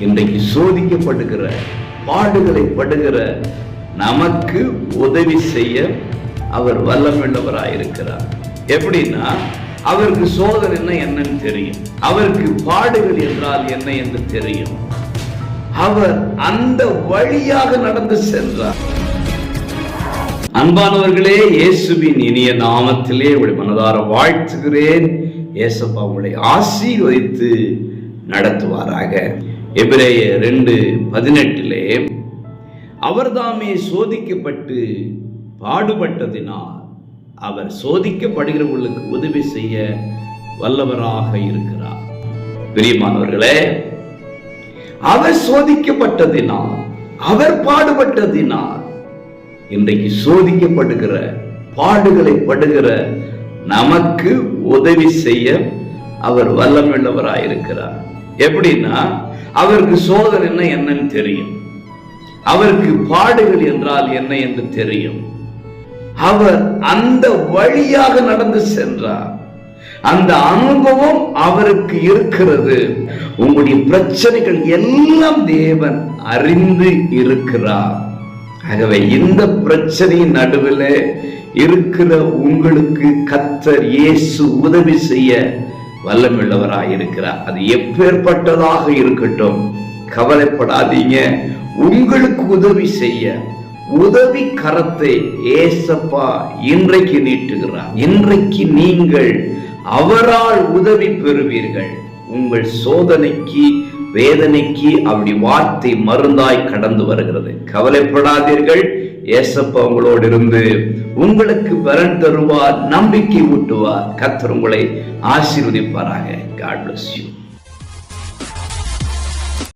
இன்றைக்கு சோதிக்கப்படுகிற, பாடுகளை படுகிற நமக்கு உதவி செய்ய அவர் வல்லமையுள்ளவராயிருக்கிறார். எப்படின்னா, அவருக்கு சோதனை என்னன்னு தெரியும், அவருக்கு பாடுகள் என்றால் என்ன என்று தெரியும். அவர் அந்த வழியாக நடந்து சென்றார். அன்பானவர்களே, இயேசுவின் இனிய நாமத்திலே உங்களை மனதார வாழ்த்துகிறேன். இயேசப்பா உங்களை ஆசீர்வதித்து நடத்துவாராக. எபிரேயர் 2:18 அவர்தாமே சோதிக்கப்பட்டு பாடுபட்டதினால் அவர் சோதிக்கப்படுகிறவர்களுக்கு உதவி செய்ய வல்லவராக இருக்கிறார். பிரியமானவர்களே, அவர் சோதிக்கப்பட்டதினால், அவர் பாடுபட்டதினால் இன்றைக்கு சோதிக்கப்படுகிற, பாடுகளை படுகிற நமக்கு உதவி செய்ய அவர் வல்லமையுள்ளவராயிருக்கிறார். எப்படின்னா, அவருக்கு சோதனை என்னன்னு தெரியும், அவருக்கு பாடுகள் என்றால் என்ன என்று தெரியும். அவர் அந்த வழியாக நடந்து சென்றார். அந்த அனுபவம் அவருக்கு இருக்கிறது. உங்களுடைய பிரச்சனைகள் எல்லாம் தேவன் அறிந்து இருக்கிறார். ஆகவே இந்த பிரச்சனையின் நடுவில் இருக்கிற உங்களுக்கு கர்த்தர் இயேசு உதவி செய்ய வல்லமையுள்ளவராயிருக்கிறார். அது எப்பேற்பட்டதாக இருக்கட்டும், கவலைப்படாதீங்க. உங்களுக்கு உதவி செய்ய உதவி கரத்தை ஏசப்பா இன்றைக்கு நீட்டுகிறார். இன்றைக்கு நீங்கள் அவரால் உதவி பெறுவீர்கள். உங்கள் சோதனைக்கு, வேதனைக்கு அப்படி வார்த்தை மருந்தாய் கடந்து வருகிறது. கவலைப்படாதீர்கள். ஏசப்பா உங்களோடு இருந்து உங்களுக்கு பலன் தருவார், நம்பிக்கை ஊட்டுவார். கர்த்தர் உங்களை ஆசீர்வதிப்பாராக. God bless you.